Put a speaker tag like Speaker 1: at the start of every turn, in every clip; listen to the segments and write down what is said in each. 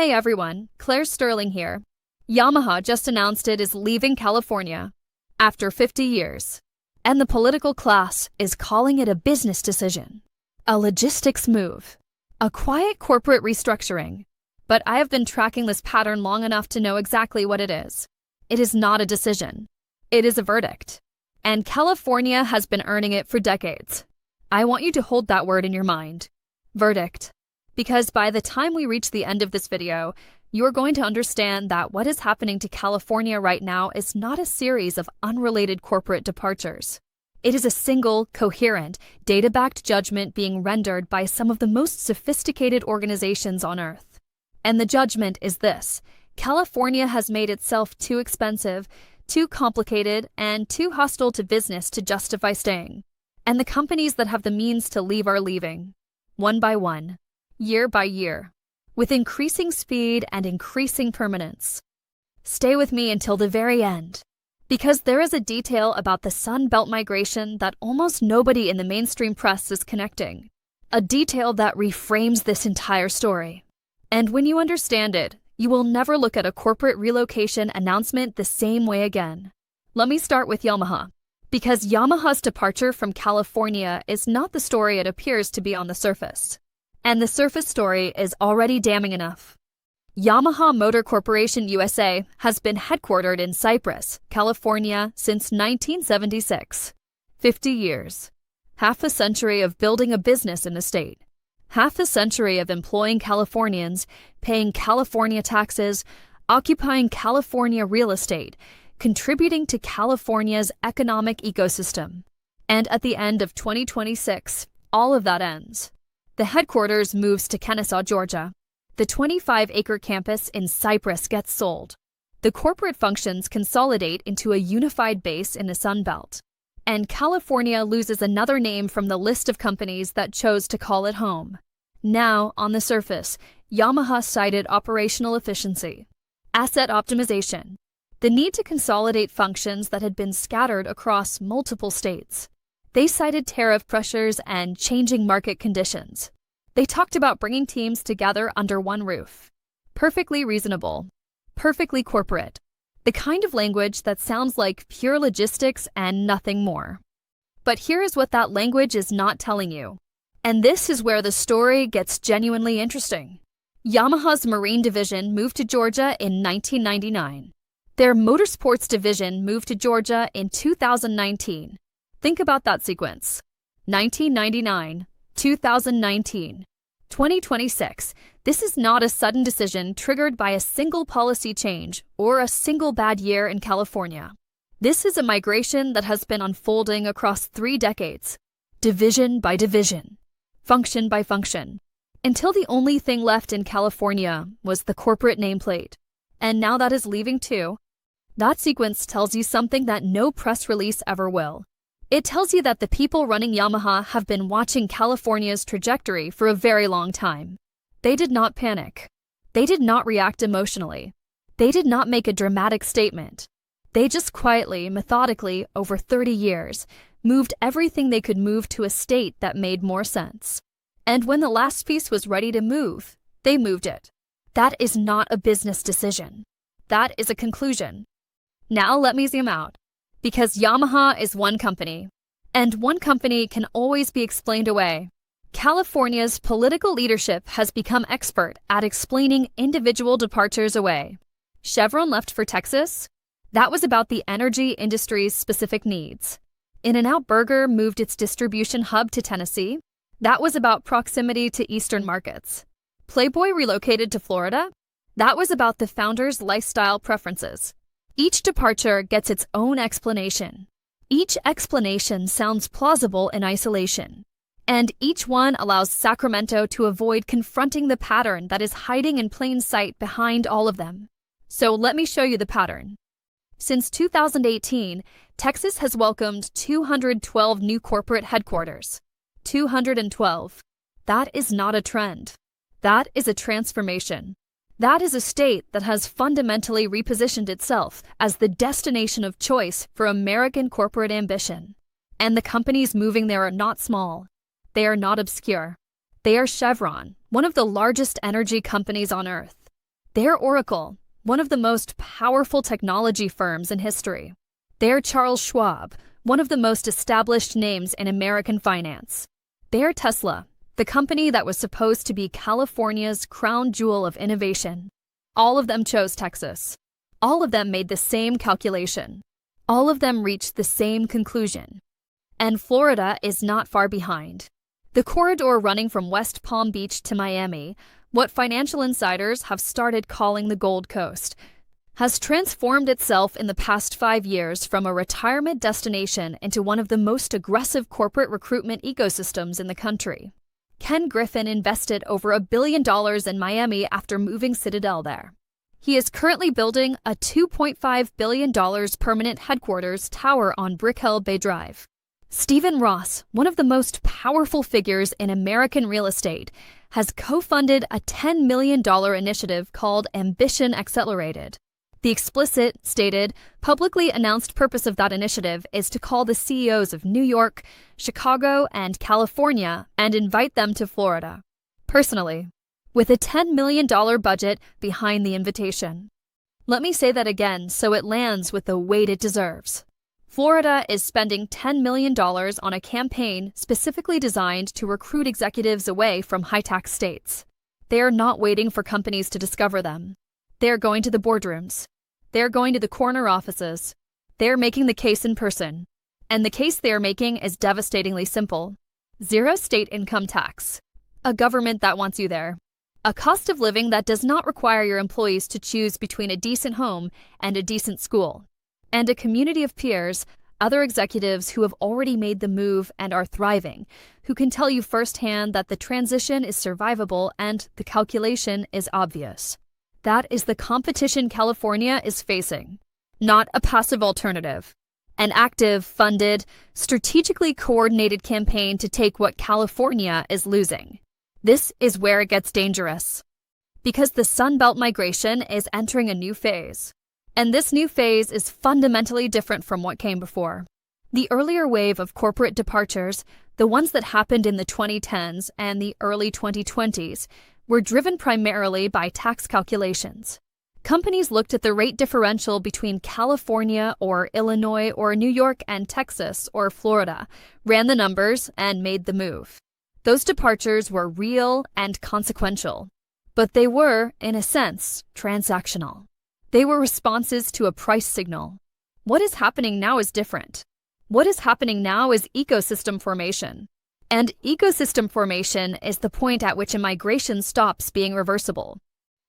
Speaker 1: Hey everyone, Claire Sterling here. Yamaha just announced it is leaving California after 50 years, and the political class is calling it a business decision, a logistics move, a quiet corporate restructuring. But I have been tracking this pattern long enough to know exactly what it is. It is not a decision. It is a verdict. And California has been earning it for decades. I want you to hold that word in your mind. Verdict. Because by the time we reach the end of this video, you're going to understand that what is happening to California right now is not a series of unrelated corporate departures. It is a single, coherent, data-backed judgment being rendered by some of the most sophisticated organizations on Earth. And the judgment is this: California has made itself too expensive, too complicated, and too hostile to business to justify staying. And the companies that have the means to leave are leaving, one by one, year by year, with increasing speed and increasing permanence. Stay with me until the very end, because there is a detail about the Sun Belt migration that almost nobody in the mainstream press is connecting. A detail that reframes this entire story. And when you understand it, you will never look at a corporate relocation announcement the same way again. Let me start with Yamaha, because Yamaha's departure from California is not the story it appears to be on the surface. And the surface story is already damning enough. Yamaha Motor Corporation USA has been headquartered in Cypress, California since 1976. 50 years. Half a century of building a business in the state. Half a century of employing Californians, paying California taxes, occupying California real estate, contributing to California's economic ecosystem. And at the end of 2026, all of that ends. The headquarters moves to Kennesaw, Georgia. The 25-acre campus in Cypress gets sold. The corporate functions consolidate into a unified base in the Sun Belt. And California loses another name from the list of companies that chose to call it home. Now, on the surface, Yamaha cited operational efficiency, asset optimization, the need to consolidate functions that had been scattered across multiple states. They cited tariff pressures and changing market conditions. They talked about bringing teams together under one roof. Perfectly reasonable, perfectly corporate. The kind of language that sounds like pure logistics and nothing more. But here is what that language is not telling you. And this is where the story gets genuinely interesting. Yamaha's Marine division moved to Georgia in 1999. Their Motorsports division moved to Georgia in 2019. Think about that sequence. 1999, 2019, 2026. This is not a sudden decision triggered by a single policy change or a single bad year in California. This is a migration that has been unfolding across 3 decades, division by division, function by function, until the only thing left in California was the corporate nameplate. And now that is leaving too. That sequence tells you something that no press release ever will. It tells you that the people running Yamaha have been watching California's trajectory for a very long time. They did not panic. They did not react emotionally. They did not make a dramatic statement. They just quietly, methodically, over 30 years, moved everything they could move to a state that made more sense. And when the last piece was ready to move, they moved it. That is not a business decision. That is a conclusion. Now let me zoom out. Because Yamaha is one company, and one company can always be explained away. California's political leadership has become expert at explaining individual departures away. Chevron left for Texas. That was about the energy industry's specific needs. In-N-Out Burger moved its distribution hub to Tennessee. That was about proximity to Eastern markets. Playboy relocated to Florida. That was about the founder's lifestyle preferences. Each departure gets its own explanation. Each explanation sounds plausible in isolation. And each one allows Sacramento to avoid confronting the pattern that is hiding in plain sight behind all of them. So let me show you the pattern. Since 2018, Texas has welcomed 212 new corporate headquarters. 212. That is not a trend. That is a transformation. That is a state that has fundamentally repositioned itself as the destination of choice for American corporate ambition. And the companies moving there are not small. They are not obscure. They are Chevron, one of the largest energy companies on Earth. They're Oracle, one of the most powerful technology firms in history. They're Charles Schwab, one of the most established names in American finance. They're Tesla, the company that was supposed to be California's crown jewel of innovation. All of them chose Texas. All of them made the same calculation. All of them reached the same conclusion. And Florida is not far behind. The corridor running from West Palm Beach to Miami, what financial insiders have started calling the Gold Coast, has transformed itself in the past 5 years from a retirement destination into one of the most aggressive corporate recruitment ecosystems in the country. Ken Griffin invested over $1 billion in Miami after moving Citadel there. He is currently building a $2.5 billion permanent headquarters tower on Brickell Bay Drive. Stephen Ross, one of the most powerful figures in American real estate, has co-funded a $10 million initiative called Ambition Accelerated. The explicit, stated, publicly announced purpose of that initiative is to call the CEOs of New York, Chicago, and California and invite them to Florida. Personally, with a $10 million budget behind the invitation. Let me say that again so it lands with the weight it deserves. Florida is spending $10 million on a campaign specifically designed to recruit executives away from high-tax states. They are not waiting for companies to discover them. They're going to the boardrooms. They're going to the corner offices. They're making the case in person. And the case they're making is devastatingly simple. Zero state income tax. A government that wants you there. A cost of living that does not require your employees to choose between a decent home and a decent school. And a community of peers, other executives who have already made the move and are thriving, who can tell you firsthand that the transition is survivable and the calculation is obvious. That is the competition California is facing, not a passive alternative. An active, funded, strategically coordinated campaign to take what California is losing. This is where it gets dangerous. Because the Sunbelt migration is entering a new phase. And this new phase is fundamentally different from what came before. The earlier wave of corporate departures, the ones that happened in the 2010s and the early 2020s, were driven primarily by tax calculations. Companies looked at the rate differential between California or Illinois or New York and Texas or Florida, ran the numbers, and made the move. Those departures were real and consequential, but they were, in a sense, transactional. They were responses to a price signal. What is happening now is different. What is happening now is ecosystem formation. And ecosystem formation is the point at which a migration stops being reversible.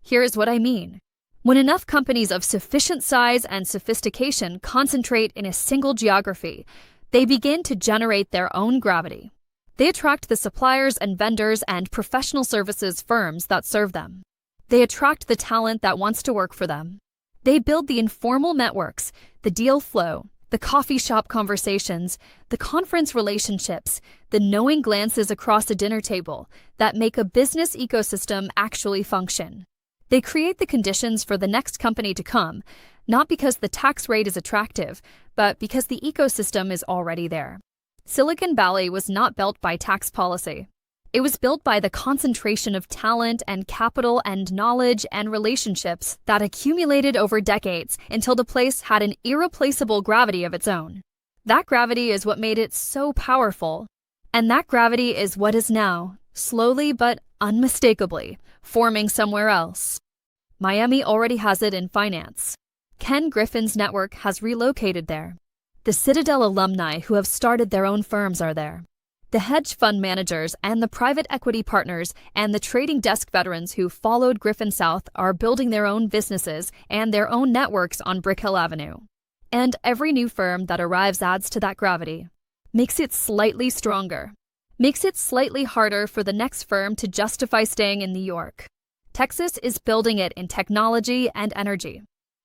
Speaker 1: Here is what I mean. When enough companies of sufficient size and sophistication concentrate in a single geography, they begin to generate their own gravity. They attract the suppliers and vendors and professional services firms that serve them. They attract the talent that wants to work for them. They build the informal networks, the deal flow, the coffee shop conversations, the conference relationships, the knowing glances across a dinner table that make a business ecosystem actually function. They create the conditions for the next company to come, not because the tax rate is attractive, but because the ecosystem is already there. Silicon Valley was not built by tax policy. It was built by the concentration of talent and capital and knowledge and relationships that accumulated over decades until the place had an irreplaceable gravity of its own. That gravity is what made it so powerful. And that gravity is what is now, slowly but unmistakably, forming somewhere else. Miami already has it in finance. Ken Griffin's network has relocated there. The Citadel alumni who have started their own firms are there. The hedge fund managers and the private equity partners and the trading desk veterans who followed Griffin South are building their own businesses and their own networks on Brickell Avenue. And every new firm that arrives adds to that gravity, makes it slightly stronger, makes it slightly harder for the next firm to justify staying in New York. Texas is building it in technology and energy.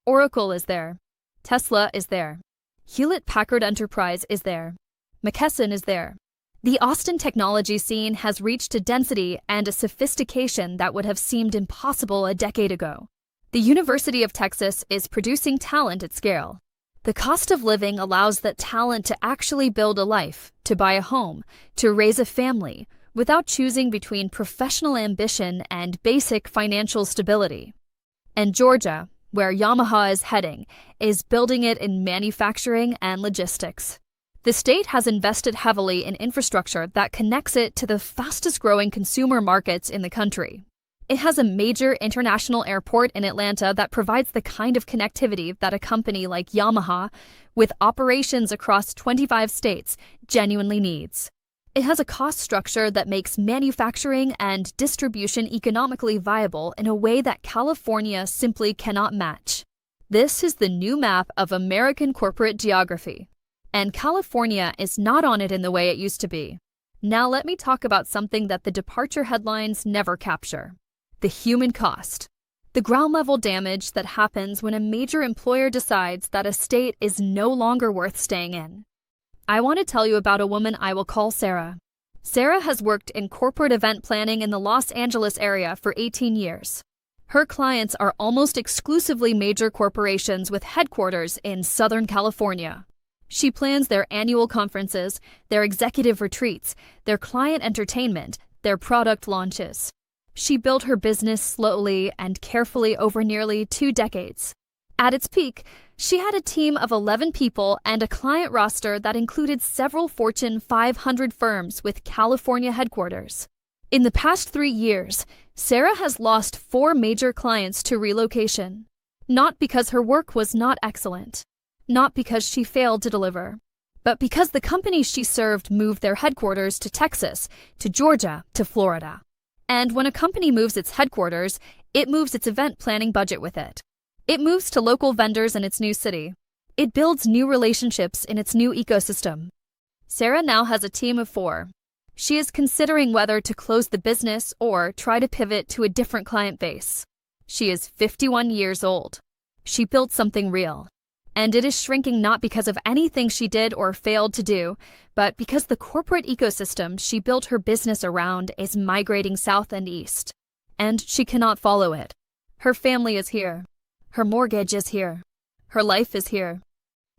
Speaker 1: Oracle is there. Tesla is there. Hewlett-Packard Enterprise is there. McKesson is there. The Austin technology scene has reached a density and a sophistication that would have seemed impossible a decade ago. The University of Texas is producing talent at scale. The cost of living allows that talent to actually build a life, to buy a home, to raise a family, without choosing between professional ambition and basic financial stability. And Georgia, where Yamaha is heading, is building it in manufacturing and logistics. The state has invested heavily in infrastructure that connects it to the fastest-growing consumer markets in the country. It has a major international airport in Atlanta that provides the kind of connectivity that a company like Yamaha, with operations across 25 states, genuinely needs. It has a cost structure that makes manufacturing and distribution economically viable in a way that California simply cannot match. This is the new map of American corporate geography. And California is not on it in the way it used to be. Now let me talk about something that the departure headlines never capture: the human cost. The ground-level damage that happens when a major employer decides that a state is no longer worth staying in. I want to tell you about a woman I will call Sarah. Sarah has worked in corporate event planning in the Los Angeles area for 18 years. Her clients are almost exclusively major corporations with headquarters in Southern California. She plans their annual conferences, their executive retreats, their client entertainment, their product launches. She built her business slowly and carefully over nearly 2 decades. At its peak, she had a team of 11 people and a client roster that included several Fortune 500 firms with California headquarters. In the past 3 years, Sarah has lost 4 major clients to relocation. Not because her work was not excellent, not because she failed to deliver, but because the companies she served moved their headquarters to Texas, to Georgia, to Florida. And when a company moves its headquarters, it moves its event planning budget with it. It moves to local vendors in its new city. It builds new relationships in its new ecosystem. Sarah now has a team of 4. She is considering whether to close the business or try to pivot to a different client base. She is 51 years old. She built something real. And it is shrinking not because of anything she did or failed to do, but because the corporate ecosystem she built her business around is migrating south and east. And she cannot follow it. Her family is here. Her mortgage is here. Her life is here.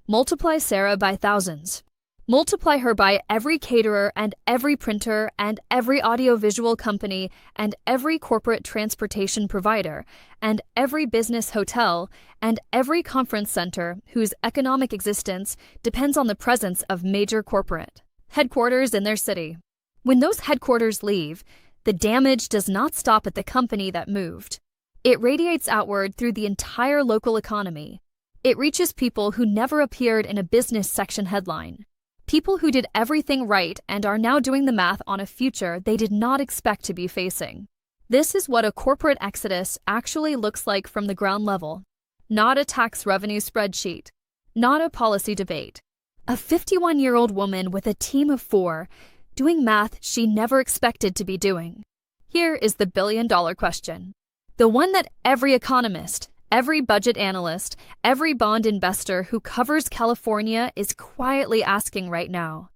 Speaker 1: Multiply Sarah by thousands. Multiply her by every caterer and every printer and every audiovisual company and every corporate transportation provider and every business hotel and every conference center whose economic existence depends on the presence of major corporate headquarters in their city. When those headquarters leave, the damage does not stop at the company that moved. It radiates outward through the entire local economy. It reaches people who never appeared in a business section headline. People who did everything right and are now doing the math on a future they did not expect to be facing. This is what a corporate exodus actually looks like from the ground level. Not a tax revenue spreadsheet. Not a policy debate. A 51-year-old woman with a team of 4, doing math she never expected to be doing. Here is the billion-dollar question. The one that every economist, every budget analyst, every bond investor who covers California is quietly asking right now.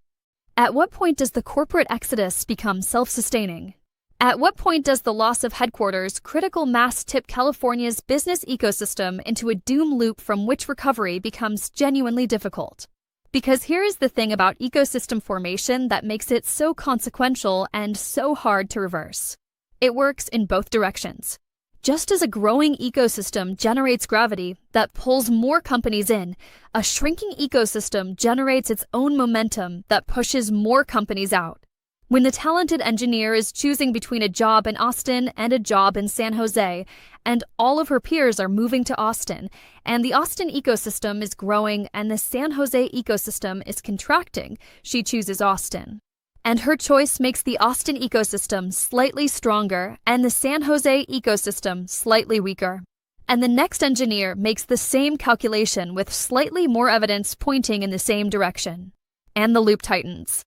Speaker 1: At what point does the corporate exodus become self-sustaining? At what point does the loss of headquarters critical mass tip California's business ecosystem into a doom loop from which recovery becomes genuinely difficult? Because here is the thing about ecosystem formation that makes it so consequential and so hard to reverse. It works in both directions. Just as a growing ecosystem generates gravity that pulls more companies in, a shrinking ecosystem generates its own momentum that pushes more companies out. When the talented engineer is choosing between a job in Austin and a job in San Jose, and all of her peers are moving to Austin, and the Austin ecosystem is growing and the San Jose ecosystem is contracting, she chooses Austin. And her choice makes the Austin ecosystem slightly stronger and the San Jose ecosystem slightly weaker. And the next engineer makes the same calculation with slightly more evidence pointing in the same direction. And the loop tightens.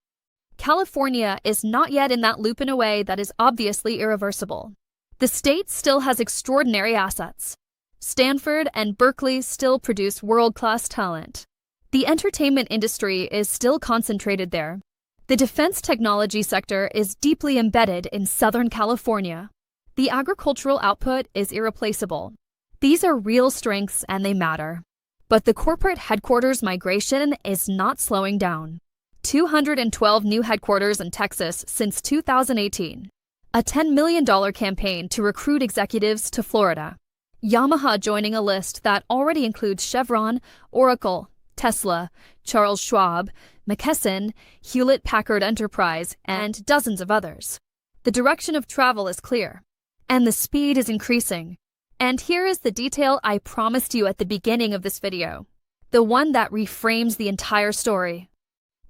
Speaker 1: California is not yet in that loop in a way that is obviously irreversible. The state still has extraordinary assets. Stanford and Berkeley still produce world-class talent. The entertainment industry is still concentrated there. The defense technology sector is deeply embedded in Southern California. The agricultural output is irreplaceable. These are real strengths and they matter. But the corporate headquarters migration is not slowing down. 212 new headquarters in Texas since 2018. A $10 million campaign to recruit executives to Florida. Yamaha joining a list that already includes Chevron, Oracle, Tesla, Charles Schwab, McKesson, Hewlett-Packard Enterprise, and dozens of others. The direction of travel is clear, and the speed is increasing. And here is the detail I promised you at the beginning of this video, the one that reframes the entire story.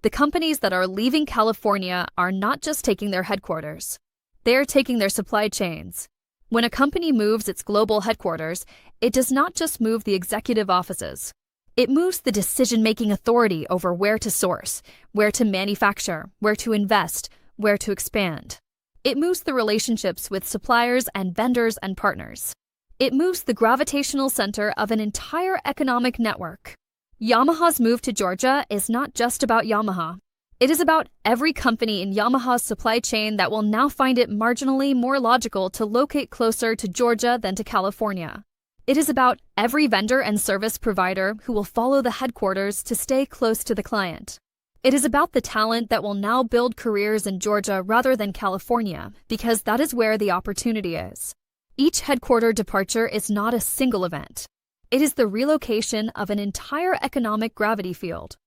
Speaker 1: The companies that are leaving California are not just taking their headquarters. They're taking their supply chains. When a company moves its global headquarters, it does not just move the executive offices. It moves the decision-making authority over where to source, where to manufacture, where to invest, where to expand. It moves the relationships with suppliers and vendors and partners. It moves the gravitational center of an entire economic network. Yamaha's move to Georgia is not just about Yamaha. It is about every company in Yamaha's supply chain that will now find it marginally more logical to locate closer to Georgia than to California. It is about every vendor and service provider who will follow the headquarters to stay close to the client. It is about the talent that will now build careers in Georgia rather than California, because that is where the opportunity is. Each headquarter departure is not a single event. It is the relocation of an entire economic gravity field.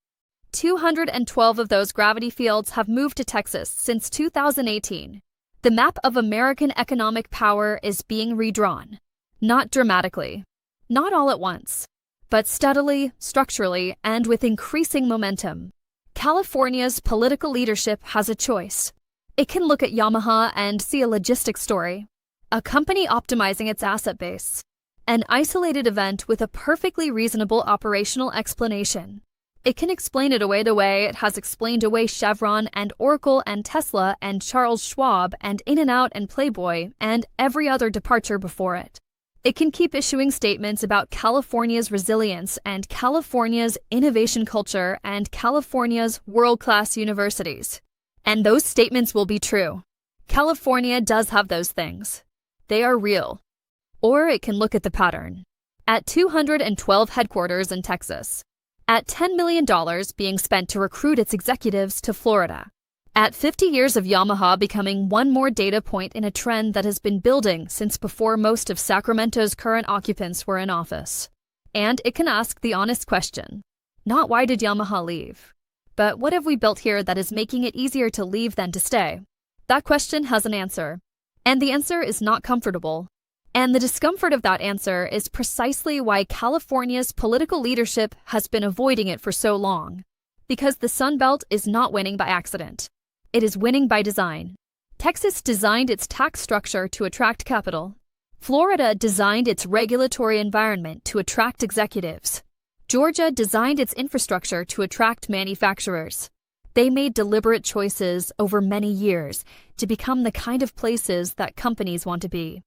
Speaker 1: 212 of those gravity fields have moved to Texas since 2018. The map of American economic power is being redrawn. Not dramatically, not all at once, but steadily, structurally, and with increasing momentum. California's political leadership has a choice. It can look at Yamaha and see a logistics story, a company optimizing its asset base, an isolated event with a perfectly reasonable operational explanation. It can explain it away the way it has explained away Chevron and Oracle and Tesla and Charles Schwab and In-N-Out and Playboy and every other departure before it. It can keep issuing statements about California's resilience and California's innovation culture and California's world-class universities. And those statements will be true. California does have those things. They are real. Or it can look at the pattern. At 212 headquarters in Texas. At $10 million being spent to recruit its executives to Florida. At 50 years of Yamaha becoming one more data point in a trend that has been building since before most of Sacramento's current occupants were in office. And it can ask the honest question. Not why did Yamaha leave? But what have we built here that is making it easier to leave than to stay? That question has an answer. And the answer is not comfortable. And the discomfort of that answer is precisely why California's political leadership has been avoiding it for so long. Because the Sun Belt is not winning by accident. It is winning by design. Texas designed its tax structure to attract capital. Florida designed its regulatory environment to attract executives. Georgia designed its infrastructure to attract manufacturers. They made deliberate choices over many years to become the kind of places that companies want to be.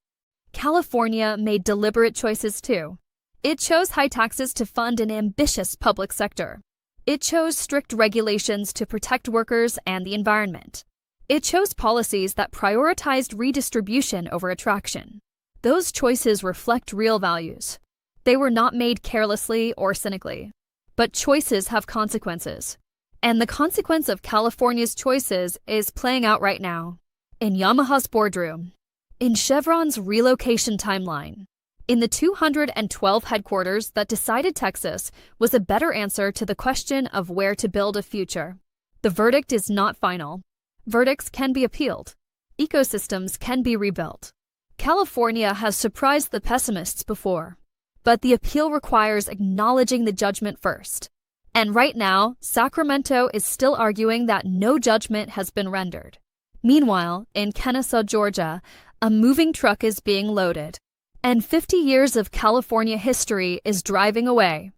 Speaker 1: California made deliberate choices too. It chose high taxes to fund an ambitious public sector. It chose strict regulations to protect workers and the environment. It chose policies that prioritized redistribution over attraction. Those choices reflect real values. They were not made carelessly or cynically. But choices have consequences. And the consequence of California's choices is playing out right now. In Yamaha's boardroom. In Chevron's relocation timeline. In the 212 headquarters that decided Texas was a better answer to the question of where to build a future. The verdict is not final. Verdicts can be appealed. Ecosystems can be rebuilt. California has surprised the pessimists before. But the appeal requires acknowledging the judgment first. And right now, Sacramento is still arguing that no judgment has been rendered. Meanwhile, in Kennesaw, Georgia, a moving truck is being loaded. And 50 years of California history is driving away.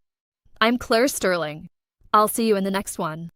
Speaker 1: I'm Claire Sterling. I'll see you in the next one.